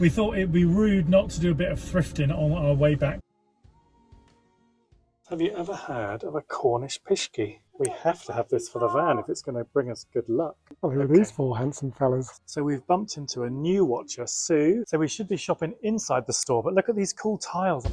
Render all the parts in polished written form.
We thought it'd be rude not to do a bit of thrifting on our way back. Have you ever heard of a Cornish pishki? We have to have this for the van if it's going to bring us good luck. Oh, who are these four handsome fellas? So we've bumped into a new watcher, Sue. So we should be shopping inside the store, but look at these cool tiles.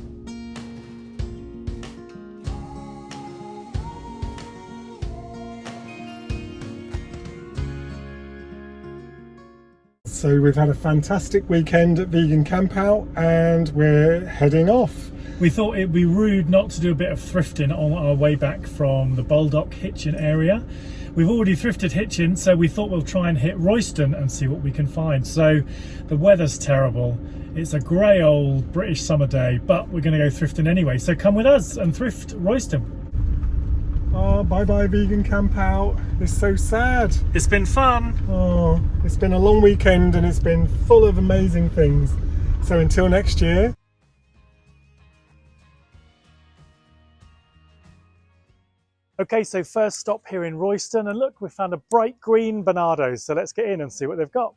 So we've had a fantastic weekend at Vegan Camp Out and we're heading off. We thought it'd be rude not to do a bit of thrifting on our way back from the Baldock Hitchin area. We've already thrifted Hitchin, so we thought we'll try and hit Royston and see what we can find. So the weather's terrible. It's a grey old British summer day, but we're going to go thrifting anyway. So come with us and thrift Royston. Oh, bye-bye Vegan Camp Out. It's so sad. It's been fun. Oh, it's been a long weekend and it's been full of amazing things. So until next year. Okay, so first stop here in Royston, and look, we found a bright green Bernardo's, so let's get in and see what they've got.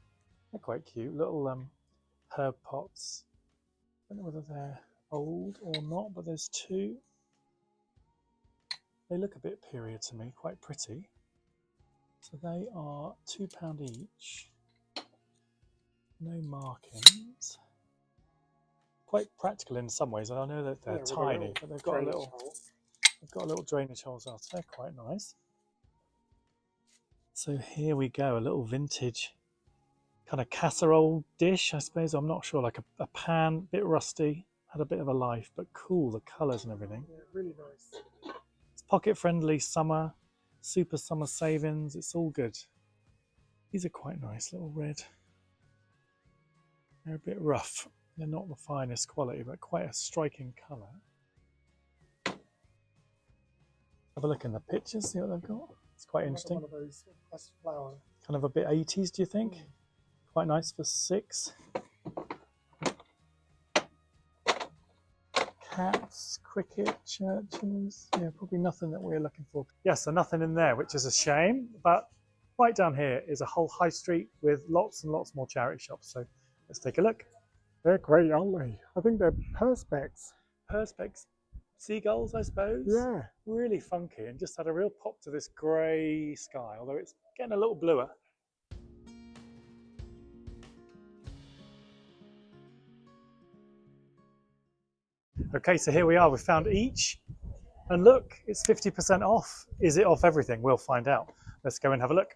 They're quite cute, little herb pots. I don't know whether they're old or not, but there's two. They look a bit period to me, quite pretty. So they are £2 each. No markings. Quite practical in some ways, and I know that they're tiny, but they've got a little... They've got a little drainage holes out, so they're quite nice. So here we go, a little vintage kind of casserole dish, I suppose. I'm not sure, like a pan, a bit rusty, had a bit of a life, but cool, the colours and everything. Yeah, really nice. It's pocket friendly, summer, super summer savings, it's all good. These are quite nice, little red. They're a bit rough. They're not the finest quality, but quite a striking colour. Have a look in the pictures, see what they've got. It's quite interesting. One of those pressed flower. Kind of a bit 80s, do you think? Quite nice for £6. Cats, cricket, churches. Yeah, probably nothing that we're looking for. Yes, so nothing in there, which is a shame. But right down here is a whole high street with lots and lots more charity shops. So let's take a look. They're great, aren't they? I think they're perspex. Perspex. Seagulls, I suppose. Yeah. Really funky and just had a real pop to this grey sky, although it's getting a little bluer. Okay, so here we are. We found each, and look, it's 50% off. Is it off everything? We'll find out. Let's go and have a look.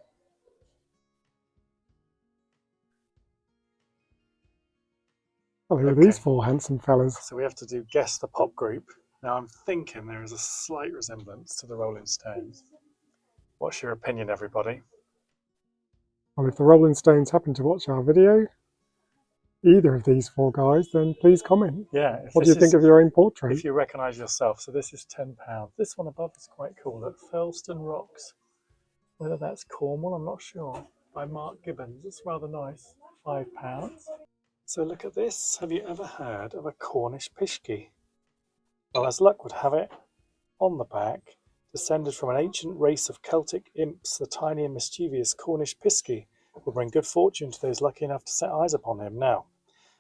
Oh, who are these four handsome fellas? So we have to do guess the pop group. Now I'm thinking there is a slight resemblance to the Rolling Stones. What's your opinion, everybody? Well, if the Rolling Stones happen to watch our video, either of these four guys, then please comment. Yeah. What do you think of your own portrait? If you recognise yourself. So this is £10. This one above is quite cool. Look, Felston Rocks. Whether that's Cornwall, I'm not sure. By Mark Gibbons. It's rather nice. £5. So look at this. Have you ever heard of a Cornish pishki? Well, as luck would have it, on the back, descended from an ancient race of Celtic imps, the tiny and mischievous Cornish pishki will bring good fortune to those lucky enough to set eyes upon him. Now,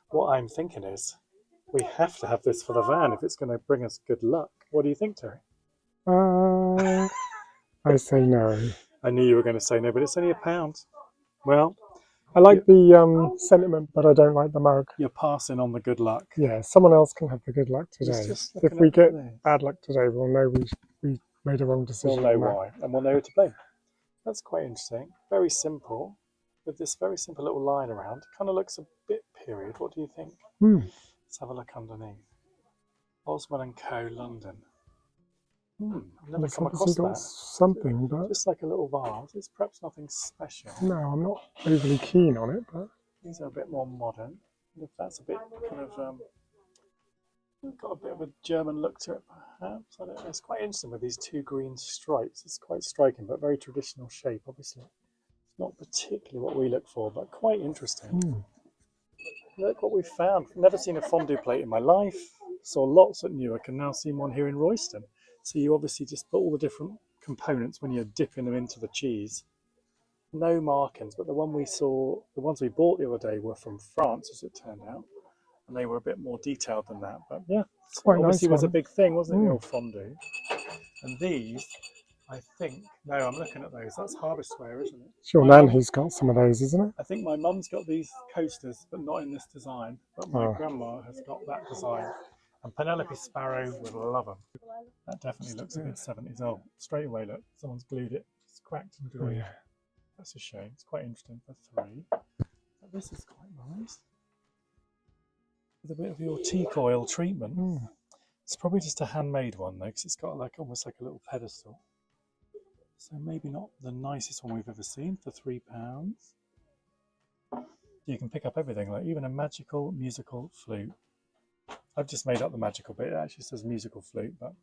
what I'm thinking is, we have to have this for the van if it's going to bring us good luck. What do you think, Terry? I say no. I knew you were going to say no, but it's only £1. Well, I like the sentiment, but I don't like the mug. you're passing on the good luck. Yeah, someone else can have the good luck today. Just If looking we at get this. bad luck today, we'll know we made a wrong We'll decision. know on that. why, and we'll know who to blame. That's quite interesting. Very simple, with this very simple little line around. Kind of looks a bit period. What do you think? Let's have a look underneath. Osman & Co. London. I've never come across It's got that. something, but Just like a little vase. It's perhaps nothing special. no, I'm not overly keen on it. But These are a bit more modern. If that's a bit kind of got a bit of a German look to it, perhaps. I don't know. It's quite interesting with these two green stripes. It's quite striking, but very traditional shape. Obviously, it's not particularly what we look for, but quite interesting. Look what we found. Never seen a fondue plate in my life. Saw lots at Newark, and now seen one here in Royston. So you obviously just put all the different components when you're dipping them into the cheese. no markings, but the ones we bought the other day were from France, as it turned out, and they were a bit more detailed than that. But yeah, It's quite a obviously nice was a one. big thing, wasn't it? The Mm. old fondue. And these, I think, no, I'm looking at those. That's harvestware, isn't it? It's your My nan mum- who's got some of those, isn't it? I think my mum's got these coasters, but not in this design. But my Oh. grandma has got that design. And Penelope Sparrow would love them. That definitely looks a bit 70s. Oh, straight away, look, someone's glued it. It's cracked and Oh, glued. yeah. That's a shame. It's quite interesting for 3. But this is quite nice. With a bit of your teak oil treatment. Mm. It's probably just a handmade one though, because it's got like almost like a little pedestal. So maybe not the nicest one we've ever seen for £3. You can pick up everything, like even a magical musical flute. I've just made up the magical bit. It actually says musical flute, but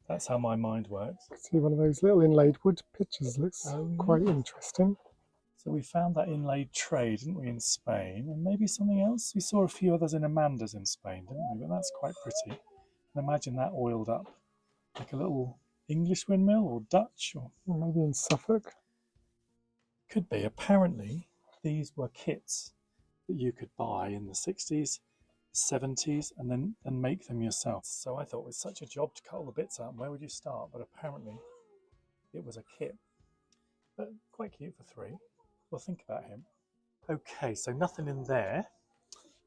that's how my mind works. See one of those little inlaid wood pictures. Looks quite interesting. So we found that inlaid tray, didn't we, in Spain? And maybe something else. We saw a few others in Amanda's in Spain, didn't we? But that's quite pretty. And imagine that oiled up like a little English windmill or Dutch, or Maybe in Suffolk. could be. Apparently, these were kits that you could buy in the 60s, 70s, and then make them yourself. So I thought it was such a job to cut all the bits out. And where would you start? But apparently, it was a kit. But quite cute for 3. We'll think about him. Okay, so nothing in there,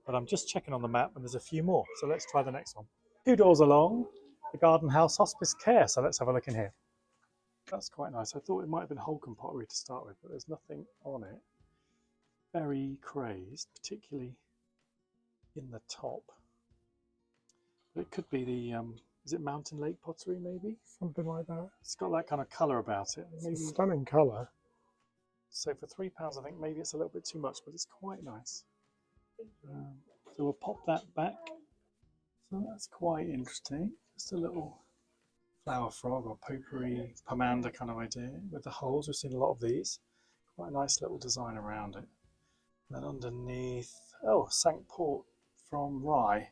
but I'm just checking on the map and there's a few more. So let's try the next one. 2 doors along, the Garden House Hospice Care. So let's have a look in here. That's quite nice. I thought it might have been Holcomb pottery to start with, but there's nothing on it. Very crazed, particularly in the top. But it could be the, is it Mountain Lake pottery maybe? Something like that. It's got that kind of colour about it. It's a stunning colour. So for £3, I think maybe it's a little bit too much, but it's quite nice. So we'll pop that back. So that's quite interesting. Just a little flower frog or potpourri pomander kind of idea with the holes. We've seen a lot of these. Quite a nice little design around it. And then underneath, oh, Sankt Port from Rye.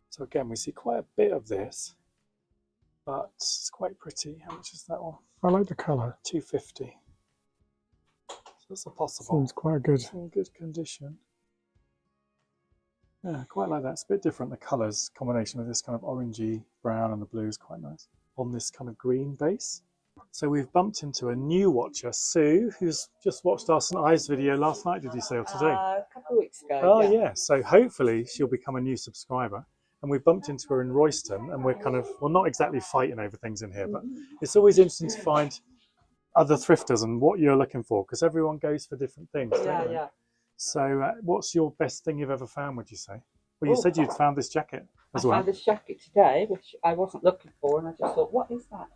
So again, we see quite a bit of this, but it's quite pretty. How much is that one? I like the colour. £2.50. So that's a possible. Seems quite good. It's in good condition. Yeah, quite like that. It's a bit different. The colours combination of this kind of orangey brown and the blue is quite nice on this kind of green base. So we've bumped into a new watcher, Sue, who's just watched our St. Ives video last night, did you say, or today? A couple of weeks ago. Oh yeah, so hopefully she'll become a new subscriber. And we've bumped into her in Royston and we're kind of, well, not exactly fighting over things in here, but it's always interesting to find other thrifters and what you're looking for, because everyone goes for different things, don't they? Yeah. So what's your best thing you've ever found, would you say? Well, you said you'd found this jacket as well. I found this jacket today, which I wasn't looking for, and I just thought, what is that?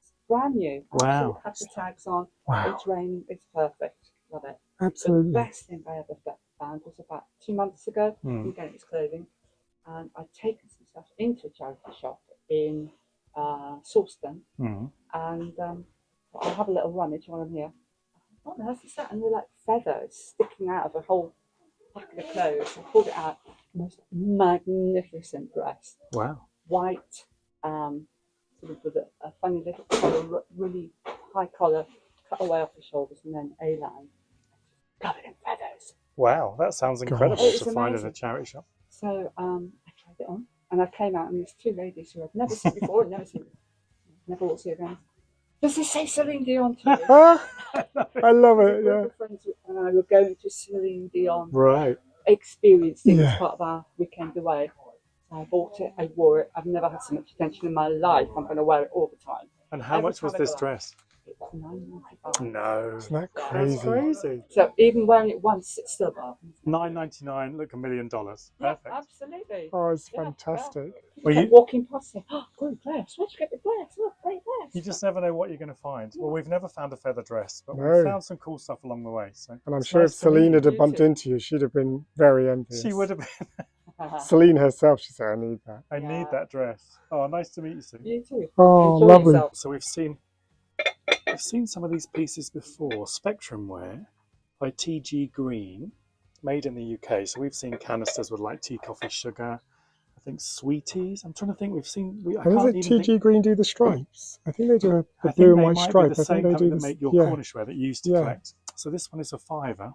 It's brand new. Wow. Had the tags on. Wow. It's raining. It's perfect. Love it. Absolutely. The best thing I ever found was about 2 months ago. Again, it's clothing. And I'd taken some stuff into a charity shop in Sawston. And I'll have a little rummage while I'm here. What on earth is that? And they're like feathers sticking out of a whole packet of clothes. I pulled it out. Most magnificent dress. Wow. White, sort of with a funny little collar, really high collar, cut away off the shoulders, and then A-line. Covered in feathers. Wow, that sounds incredible It's to find in a amazing. charity shop. So I tried it on, and I came out, and there's 2 ladies who I've never seen before, never will see again. Does this say Celine Dion to you? I love it, A group of friends and I were going to Celine Dion Right. experiencing Yeah. as part of our weekend away. So I bought it, I wore it. I've never had so much attention in my life. I'm going to wear it all the time. And how much was this dress? It was £9.95. No. Isn't that That's crazy? crazy. So even wearing it once, it's still a bargain. $9.99, look, $1 million. Perfect. Yeah, absolutely. Oh, it's Yeah, fantastic. Well, Kept you- walking past it. Oh, great dress. Where'd you get the dress? Oh, great dress. You just never know what you're going to find. Well, we've never found a feather dress, but No. we've found some cool stuff along the way. So And I'm it's sure nice if to meet Celine you. had bumped too. into you, she'd have been very envious. She would have been. Celine herself, she said, I need that. I need Yeah. that dress. Oh, nice to meet you, Sue. You too. Oh, Enjoy lovely. yourself. So we've seen some of these pieces before. Spectrum Wear by TG Green, made in the UK. So we've seen canisters with like tea, coffee, sugar. I think sweeties. I'm trying to think. We've seen. I And can't is it even TG think. Green do the stripes? I think they do I the think blue and they white might stripe. be the I same think they company do that the make your yeah. Cornish wear that you used to Yeah. collect. So this one is a £5.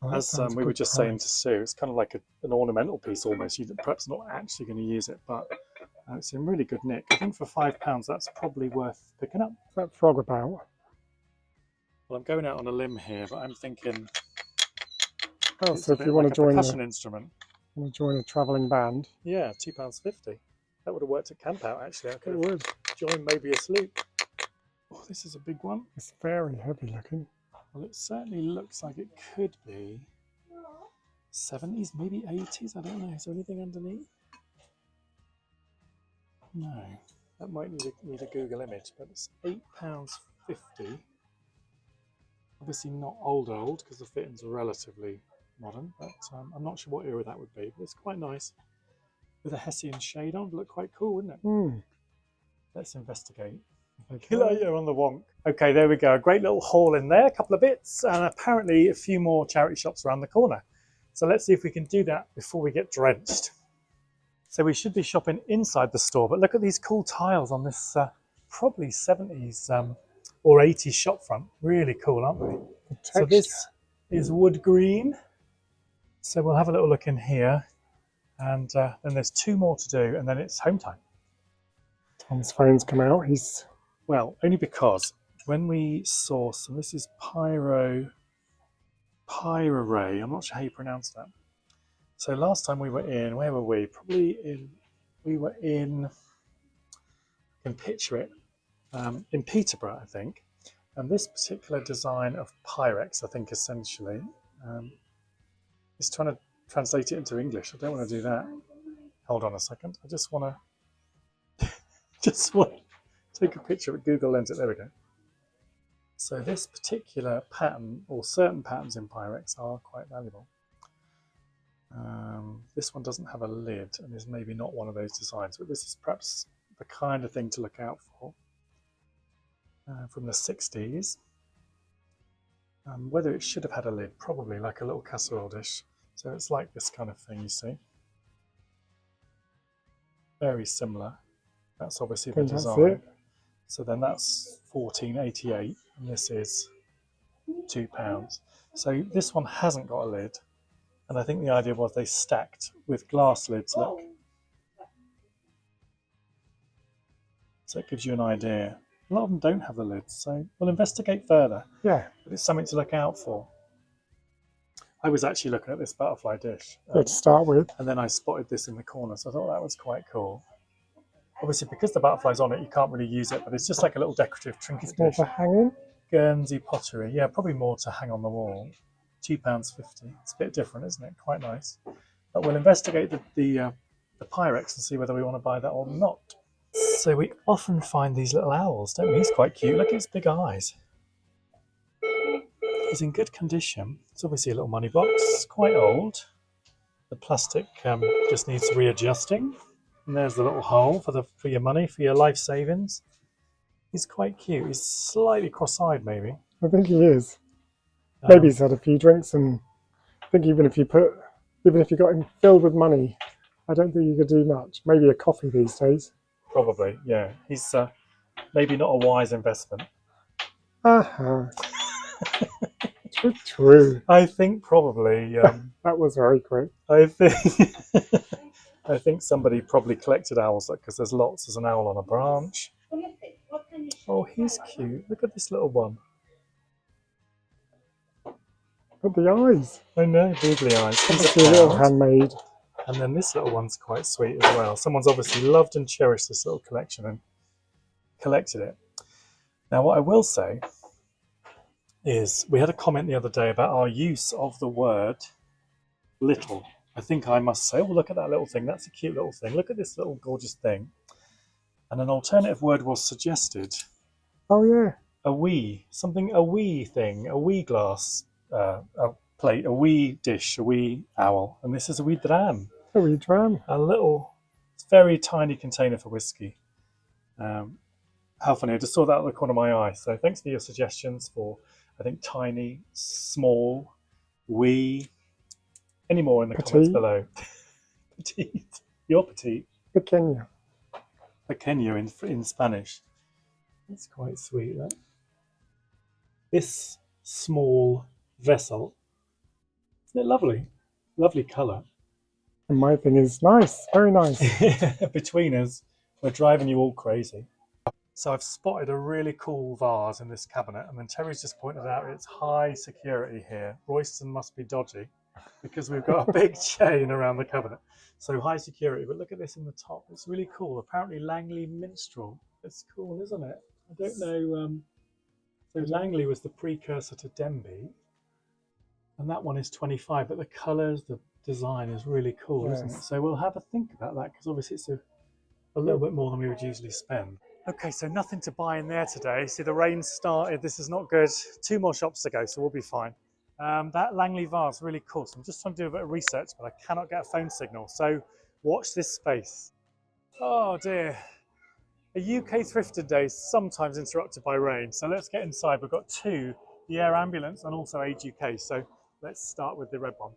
Oh, that As sounds a we were good just saying to price. Sue, it's kind of like an ornamental piece almost. You're perhaps not actually going to use it, but it's in really good nick. I think for £5, that's probably worth picking up. What's that frog about? Well, I'm going out on a limb here, but I'm thinking Oh, it's so a if bit you like want a to join percussion instrument. a travelling band, Yeah, £2.50. That would have worked at camp out actually. I it could have would. joined maybe a sloop. Oh, this is a big one. It's very heavy looking. Well, it certainly looks like it could be 70s, maybe 80s. I don't know. Is there anything underneath? No. That might need a Google image, but it's £8.50. Obviously not old because the fittings are relatively modern, but I'm not sure what era that would be. But it's quite nice with a Hessian shade on. It'd look quite cool, wouldn't it? Let's investigate. You're on the wonk. Okay, there we go. A great little haul in there, a couple of bits, and apparently a few more charity shops around the corner. So let's see if we can do that before we get drenched. So we should be shopping inside the store, but look at these cool tiles on this probably 70s or 80s shop front. Really cool, aren't they? So this is wood green. So we'll have a little look in here, and then there's 2 more to do, and then it's home time. Tom's phone's come out. He's Well, only because when we saw some, this is Pyrex. I'm not sure how you pronounce that. So last time we were in, where were we? We were in picture it, in Peterborough, I think. And this particular design of Pyrex, I think essentially, is trying to translate it into English. I don't want to do that. Hold on a second. I just want to take a picture of Google Lens it. There we go. So this particular pattern, or certain patterns in Pyrex, are quite valuable. This one doesn't have a lid and is maybe not one of those designs, but this is perhaps the kind of thing to look out for. From the 60s. Whether it should have had a lid, probably like a little casserole dish. So it's like this kind of thing, you see. Very similar. That's obviously the design. So then that's £14.88, and this is £2. So this one hasn't got a lid, and I think the idea was they stacked with glass lids, look. So it gives you an idea. A lot of them don't have the lids, so we'll investigate further. Yeah. But it's something to look out for. I was actually looking at this butterfly dish. To start with. And then I spotted this in the corner, so I thought that was quite cool. Obviously, because the butterfly's on it, you can't really use it, but it's just like a little decorative trinket It's more dish. for hanging? Guernsey pottery. Yeah, probably more to hang on the wall. £2.50. It's a bit different, isn't it? Quite nice. But we'll investigate the Pyrex and see whether we want to buy that or not. So we often find these little owls, don't we? He's quite cute. Look at his big eyes. He's in good condition. It's obviously a little money box. It's quite old. The plastic just needs readjusting. And there's the little hole for your money, for your life savings. He's quite cute. He's slightly cross-eyed, maybe. I think he is. Maybe he's had a few drinks, and I think even if you got him filled with money, I don't think you could do much. Maybe a coffee these days. Probably, yeah. He's maybe not a wise investment. True. I think probably. That was very quick. I think somebody probably collected owls because there's lots. There's an owl on a branch. Oh, he's cute. Look at this little one. But the eyes. I know, googly eyes. He's a little handmade. And then this little one's quite sweet as well. Someone's obviously loved and cherished this little collection and collected it. Now, what I will say is we had a comment the other day about our use of the word little. I think I must say, oh, look at that little thing. That's a cute little thing. Look at this little gorgeous thing. And an alternative word was suggested. Oh, yeah. A wee thing, a wee glass, a plate, a wee dish, a wee owl. And this is a wee dram. A wee dram. A little, very tiny container for whiskey. How funny. I just saw that out of the corner of my eye. So thanks for your suggestions for, I think, tiny, small, wee. Any more in the comments below? Petite. You're petite. Pequeño. Pequeño in Spanish. That's quite sweet, that. This small vessel. Isn't it lovely? Lovely colour. And my thing is nice, very nice. Between us, we're driving you all crazy. So I've spotted a really cool vase in this cabinet, and then Terry's just pointed out it's high security here. Royston must be dodgy because we've got a big chain around the cabinet. So high security, but look at this in the top. It's really cool. Apparently Langley minstrel. It's cool, isn't it? I don't know. So Langley was the precursor to Denby, and that one is 25, but the colours, the design is really cool, isn't it? So we'll have a think about that, because obviously it's a little bit more than we would usually spend. Okay, so nothing to buy in there today. See, the rain started. This is not good. 2 more shops to go, so we'll be fine. That Langley vase is really cool. So I'm just trying to do a bit of research, but I cannot get a phone signal. So watch this space. Oh dear. A UK thrifted day is sometimes interrupted by rain. So let's get inside. We've got 2, the Air Ambulance and also Age UK. So let's start with the red one.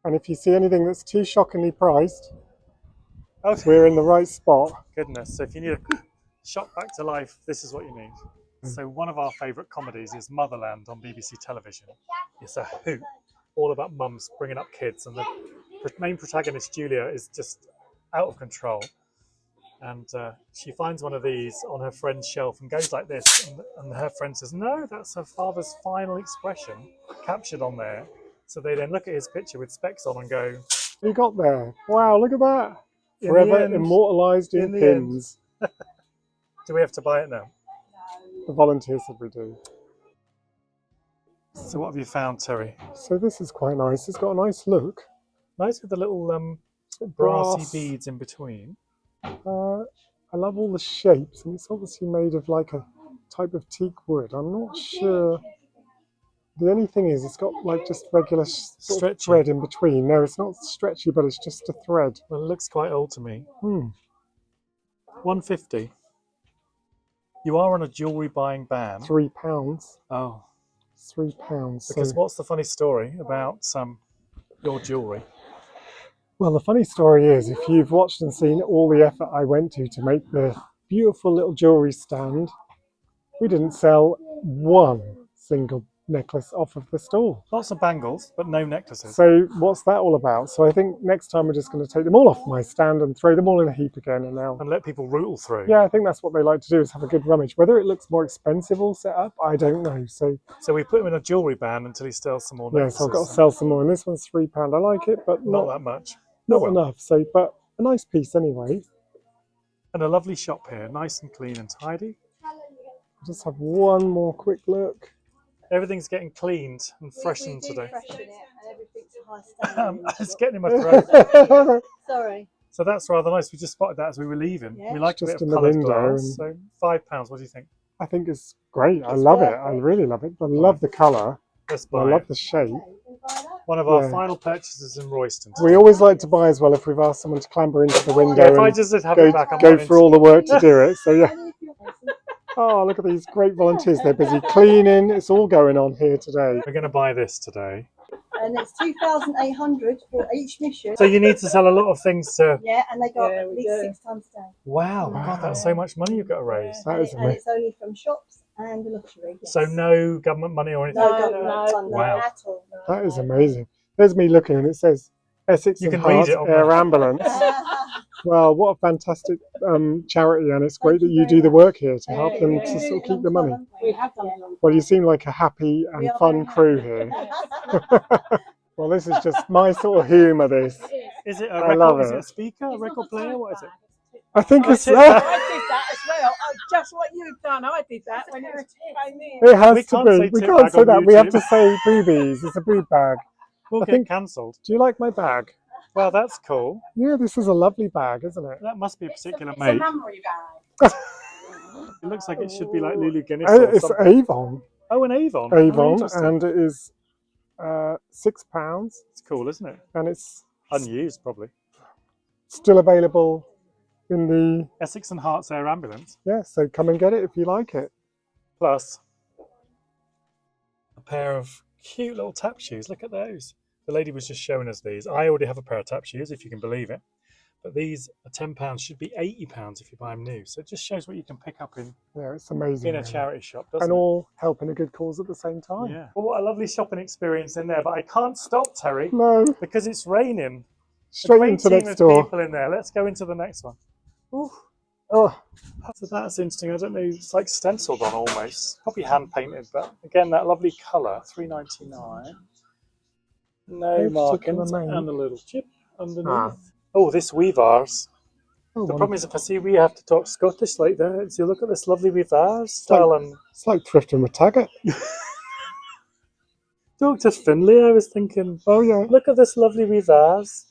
And if you see anything that's too shockingly priced, Okay. we're in the right spot. Goodness, so if you need a shock back to life, this is what you need. So one of our favourite comedies is Motherland on BBC television. It's a hoot, all about mums bringing up kids, and the main protagonist, Julia, is just out of control. And she finds one of these on her friend's shelf and goes like this, and her friend says, no, that's her father's final expression captured on there. So they then look at his picture with specs on and go, What you got there? Wow, look at that. Forever immortalised in pins. Do we have to buy it now? The volunteers said we do. So what have you found, Terry? So this is quite nice. It's got a nice look. Nice with the little brassy beads in between. I love all the shapes, and it's obviously made of like a type of teak wood. I'm not sure. The only thing is, it's got like just regular sort of thread in between. No, it's not stretchy, but it's just a thread. Well, it looks quite old to me. 150. You are on a jewellery buying ban. £3. Oh. £3. Because what's the funny story about your jewellery? Well, the funny story is, if you've watched and seen all the effort I went to make the beautiful little jewellery stand, we didn't sell one single necklace off of the stall. Lots of bangles, but no necklaces. So what's that all about? So I think next time we're just going to take them all off my stand and throw them all in a heap again. And let people rootle through. Yeah, I think that's what they like to do, is have a good rummage. Whether it looks more expensive all set up, I don't know. So we put him in a jewellery ban until he sells some more necklaces. Yes, I've got to sell some more. And this one's £3. I like it, but not that much. Not enough. So, but a nice piece anyway. And a lovely shop here, nice and clean and tidy. I'll just have one more quick look. Everything's getting cleaned and freshened today. Freshen it and everything's high standing. It's getting in my throat. Sorry. So that's rather nice. We just spotted that as we were leaving. Yeah. We like just a bit in of the coloured window. glass. So £5. What do you think? I think it's great. I love it. I really love it. I love the colour. Let's buy I love the shape. One of our final purchases in Royston. We always like to buy as well if we've asked someone to clamber into the window if I just have it back, go for all the work to do it. So yeah. Oh, look at these great volunteers. They're busy cleaning. It's all going on here today. We're going to buy this today. And it's 2,800 for each mission. So you need to sell a lot of things to... Yeah, and they go up at least 6 times a day. Wow, God, that's so much money you've got to raise. That is and it's only from shops and the lottery. Yes. So no government money or anything? No government funding at all. No, that is amazing. There's me looking, and it says Essex and Hearts Air Ambulance. Well, what a fantastic charity, and it's great that you do the work here to help them to sort of keep the money. We have done it. Well, you seem like a happy and fun crew here. Well, this is just my sort of humour, this. Is it a I record? love Is it. it a speaker, a record player? What is it? I think it's... I did that as well. Just what you've done. I did that when it came in. It has to be. We can't say that. We have to say boobies. It's a boob bag. We'll get cancelled. Do you like my bag? Well, that's cool. Yeah, this is a lovely bag, isn't it? That must be a particular It's make. a memory bag. It looks like it should be like Lulu Guinness or It's something. Avon. Oh, an Avon. Avon, Oh, and it is £6. It's cool, isn't it? And it's Unused, probably. still available in the... Essex and Hearts Air Ambulance. Yeah, so come and get it if you like it. Plus a pair of cute little tap shoes. Look at those. The lady was just showing us these. I already have a pair of tap shoes, if you can believe it. But these are £10 should be £80 if you buy them new. So it just shows what you can pick up Yeah, it's amazing. in a really. charity shop, doesn't And it? all helping a good cause at the same time. Yeah. Oh, what a lovely shopping experience in there. But I can't stop, Terry, No, because it's raining. A straight great into team next of door. people in there. Let's go into the next one. Ooh. Oh, So that's interesting. I don't know. It's like stenciled on almost. Probably hand painted, but again, that lovely colour. £3.99. No no markings particular and make. a little chip underneath. Ah. Oh, this weavers. Oh, The problem is if I see we have to talk Scottish like that. So look at this lovely weavers style and It's like Thrifting with Taggart. Dr. Finlay. I was thinking, Oh yeah, look at this lovely weavers.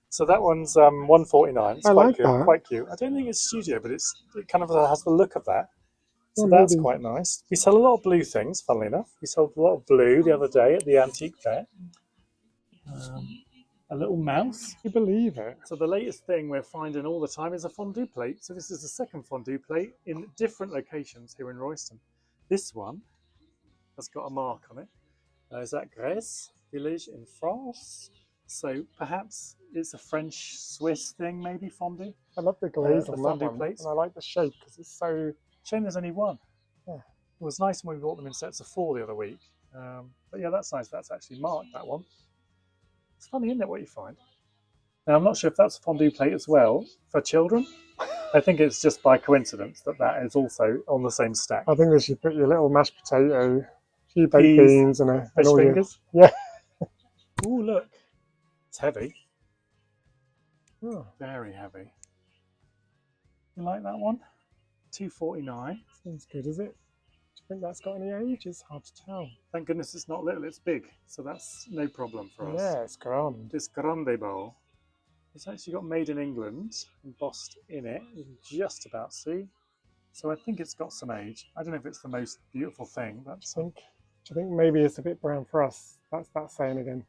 So that one's £1.49. It's I quite like cute. that. Quite cute. I don't think it's studio, but it kind of has the look of that. So Yeah, that's maybe. quite nice. We sell a lot of blue things, funnily enough. We sold a lot of blue the other day at the antique fair. A little mouse. You believe it? So the latest thing we're finding all the time is a fondue plate. So this is the second fondue plate in different locations here in Royston. This one has got a mark on it. Is that Grèce village in France? So perhaps it's a French-Swiss thing, maybe fondue. I love the glaze the on that fondue one, plates. and I like the shape because it's so. Shame there's only one. Yeah. It was nice when we bought them in sets of 4 the other week. But yeah, that's nice. That's actually marked, that one. It's funny, isn't it, what you find? Now, I'm not sure if that's a fondue plate as well for children. I think it's just by coincidence that that is also on the same stack. I think they should put your little mashed potato, a few baked Peas, beans, and Fish all your. fingers. Yeah. Ooh, look. It's heavy. Oh, Very heavy. You like that one? £2.49. seems good, is it? Do you think that's got any age? It's hard to tell. Thank goodness it's not little, it's big. So that's no problem for us. Yeah, it's grand. This grande bowl. It's actually got made in England, embossed in it. You can just about see. So I think it's got some age. I don't know if it's the most beautiful thing. But Do you think maybe it's a bit brown for us? That's that saying again.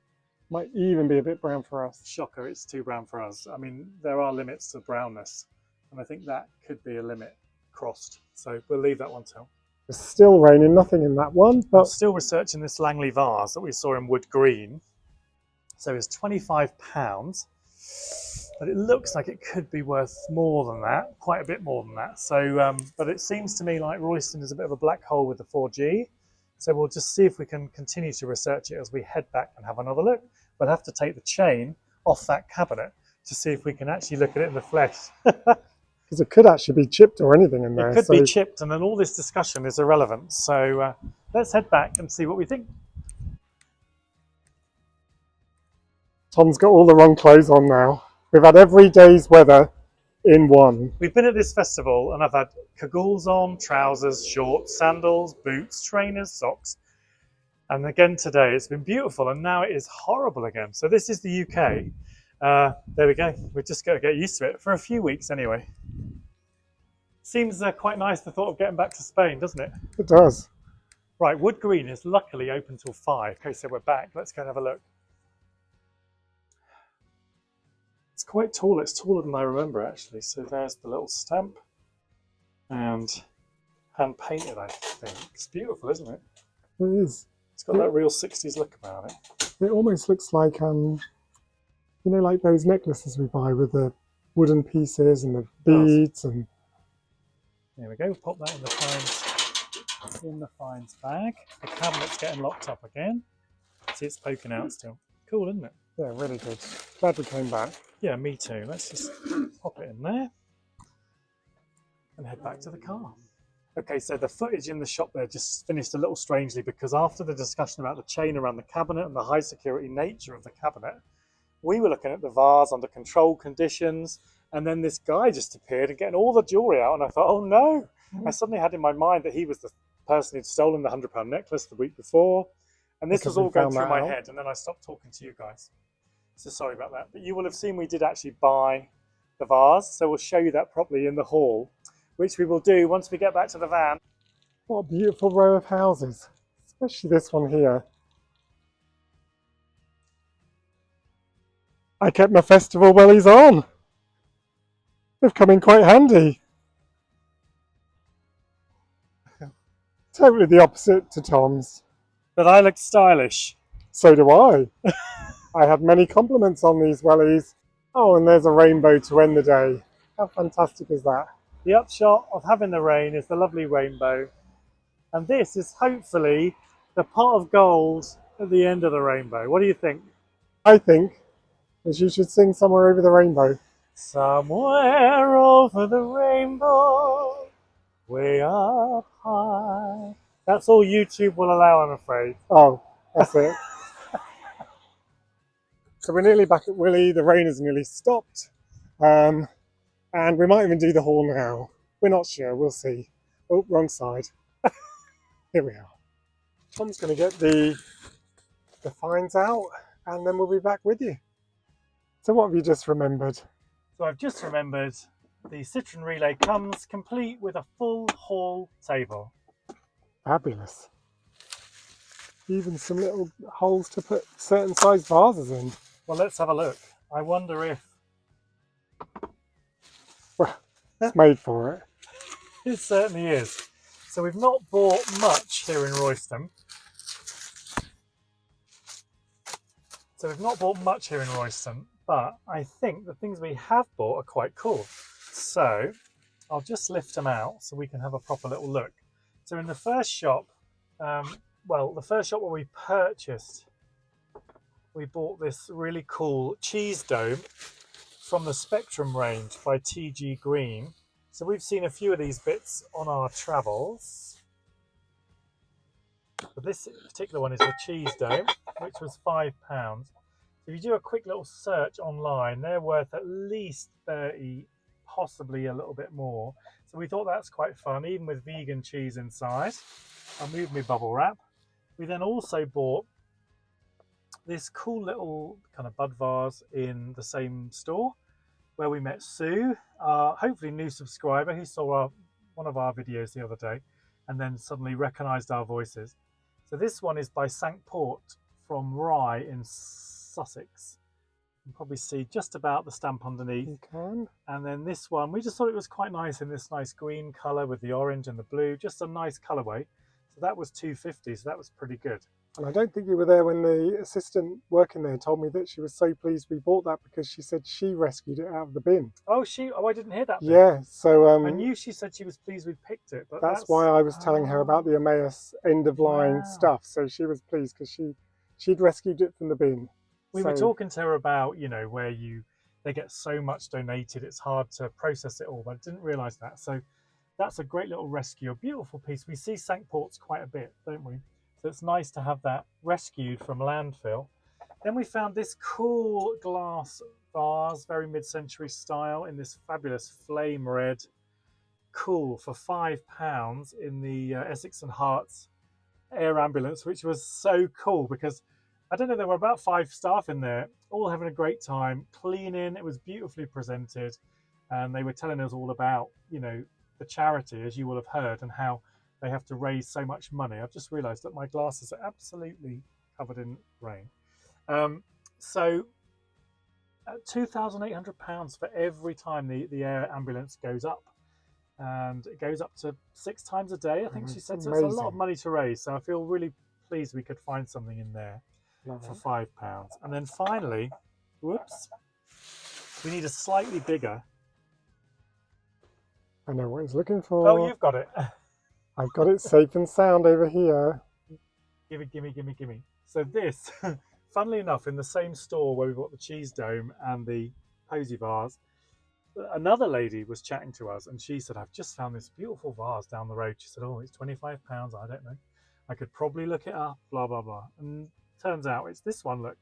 Might even be a bit brown for us. shocker, it's too brown for us. I mean, there are limits to brownness. And I think that could be a limit crossed. So we'll leave that one till. It's still raining, nothing in that one, I'm but still researching this Langley vase that we saw in wood green. So it's £25. But it looks like it could be worth more than that, quite a bit more than that. So, but it seems to me like Royston is a bit of a black hole with the 4G. So we'll just see if we can continue to research it as we head back and have another look. We'll have to take the chain off that cabinet to see if we can actually look at it in the flesh. because it could actually be chipped or anything in there. It could be chipped, and then all this discussion is irrelevant. So let's head back and see what we think. Tom's got all the wrong clothes on now. We've had every day's weather in one. We've been at this festival and I've had cagoules on, trousers, shorts, sandals, boots, trainers, socks. And again today it's been beautiful and now it is horrible again. So this is the UK. There we go. We've just got to get used to it for a few weeks anyway. Seems quite nice the thought of getting back to Spain, doesn't it? It does. Right, Wood Green is luckily open till 5. Okay, so we're back. Let's go and have a look. It's quite tall. It's taller than I remember, actually. So there's the little stamp. And hand painted, I think. It's beautiful, isn't it? It is. It's got that real 60s look about it. It almost looks like, you know, like those necklaces we buy with the wooden pieces and the beads. And There we go. Pop that in the fines bag. The cabinet's getting locked up again. See, it's poking out still. Cool, isn't it? yeah, really good. Glad we came back. Yeah, me too. Let's just pop it in there and head back to the car. Okay, so the footage in the shop there just finished a little strangely because after the discussion about the chain around the cabinet and the high security nature of the cabinet, we were looking at the vase under controlled conditions, and then this guy just appeared and getting all the jewellery out, and I thought, oh no! I suddenly had in my mind that he was the person who'd stolen the £100 necklace the week before, and this Because was we all going found through that my out. head, and then I stopped talking to you guys. So sorry about that. But you will have seen we did actually buy the vase, so we'll show you that properly in the hall, which we will do once we get back to the van. What a beautiful row of houses, especially this one here. I kept my festival wellies on. They've come in quite handy. Totally the opposite to Tom's. But I look stylish. So do I. I had many compliments on these wellies. Oh, and there's a rainbow to end the day. How fantastic is that? The upshot of having the rain is the lovely rainbow. And this is hopefully the pot of gold at the end of the rainbow. What do you think? I think that you should sing Somewhere Over the Rainbow. Somewhere over the rainbow, way up high. That's all YouTube will allow, I'm afraid. Oh, that's it. So we're nearly back at Willie. The rain has nearly stopped. And we might even do the haul now. We're not sure. We'll see. Oh, wrong side. Here we are. Tom's going to get the fines out, and then we'll be back with you. So what have you just remembered? So I've just remembered the Citron Relay comes complete with a full hall table. Fabulous. Even some little holes to put certain size vases in. Well, let's have a look. I wonder if Well, it's made for it. it certainly is. So we've not bought much here in Royston. But I think the things we have bought are quite cool. So I'll just lift them out so we can have a proper little look. So in the first shop, the first shop where we purchased, we bought this really cool cheese dome from the Spectrum range by TG Green. So we've seen a few of these bits on our travels. But this particular one is the cheese dome, which was £5. If you do a quick little search online, they're worth at least 30, possibly a little bit more. So we thought that's quite fun, even with vegan cheese inside. I'll move my bubble wrap. We then also bought this cool little kind of bud vase in the same store where we met Sue, hopefully new subscriber who saw one of our videos the other day and then suddenly recognised our voices. So this one is by Sanct Port from Rye in Sussex. You can probably see just about the stamp underneath. You can. And then this one, we just thought it was quite nice in this nice green colour with the orange and the blue, just a nice colourway. So that was £2.50, so that was pretty good. And I don't think you were there when the assistant working there told me that she was so pleased we bought that because she said she rescued it out of the bin. Oh, I didn't hear that bit. Yeah, so I knew she said she was pleased we picked it, but that's why I was telling her about the Emmaus end of line stuff. So she was pleased because she'd rescued it from the bin. We were talking to her about, where they get so much donated, it's hard to process it all, but I didn't realise that. So that's a great little rescue, a beautiful piece. We see Sanct Port's quite a bit, don't we? So it's nice to have that rescued from landfill. Then we found this cool glass vase, very mid-century style, in this fabulous flame red. Cool, for £5 in the Essex and Herts air ambulance, which was so cool because I don't know, there were about 5 staff in there, all having a great time, cleaning. It was beautifully presented, and they were telling us all about, the charity, as you will have heard, and how they have to raise so much money. I've just realised that my glasses are absolutely covered in rain. So £2,800 for every time the air ambulance goes up. And it goes up to 6 times a day, I think she said. So it's a lot of money to raise. So I feel really pleased we could find something in there for £5. And then finally, whoops, we need a slightly bigger. I know what he's looking for. Oh, you've got it. I've got it safe and sound over here. Gimme. So this, funnily enough, in the same store where we bought the cheese dome and the posy vase, another lady was chatting to us and she said, I've just found this beautiful vase down the road. She said, oh, it's £25. I don't know. I could probably look it up, blah, blah, blah. And turns out it's this one, look.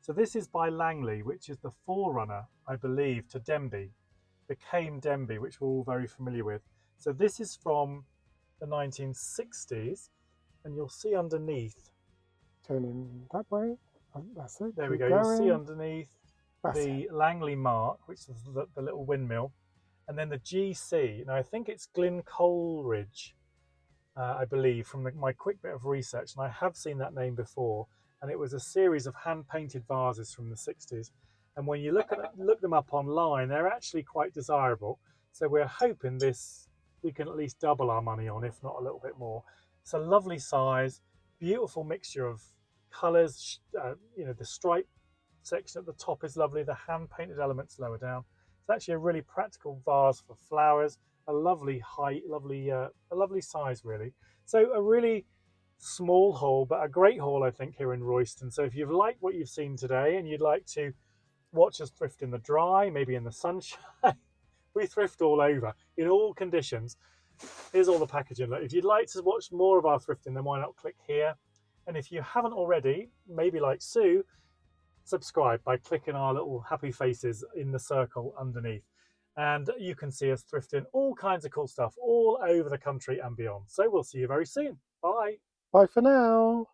So this is by Langley, which is the forerunner, I believe, to Denby, the Came Denby, which we're all very familiar with. So this is from the 1960s, and you'll see underneath. Turning that way. That's it. There we go. You'll see underneath the Langley mark, which is the little windmill, and then the GC. Now I think it's Glyn Coleridge, I believe, from my quick bit of research, and I have seen that name before. And it was a series of hand-painted vases from the 60s. And when you look them up online, they're actually quite desirable. So we're hoping we can at least double our money on, if not a little bit more. It's a lovely size, beautiful mixture of colours. The stripe section at the top is lovely. The hand-painted elements lower down. It's actually a really practical vase for flowers. A lovely height, a lovely size, really. So a really small haul, but a great haul, I think, here in Royston. So if you've liked what you've seen today and you'd like to watch us thrift in the dry, maybe in the sunshine, we thrift all over, in all conditions. Here's all the packaging. If you'd like to watch more of our thrifting, then why not click here? And if you haven't already, maybe like Sue, subscribe by clicking our little happy faces in the circle underneath. And you can see us thrifting all kinds of cool stuff all over the country and beyond. So we'll see you very soon. Bye. Bye for now.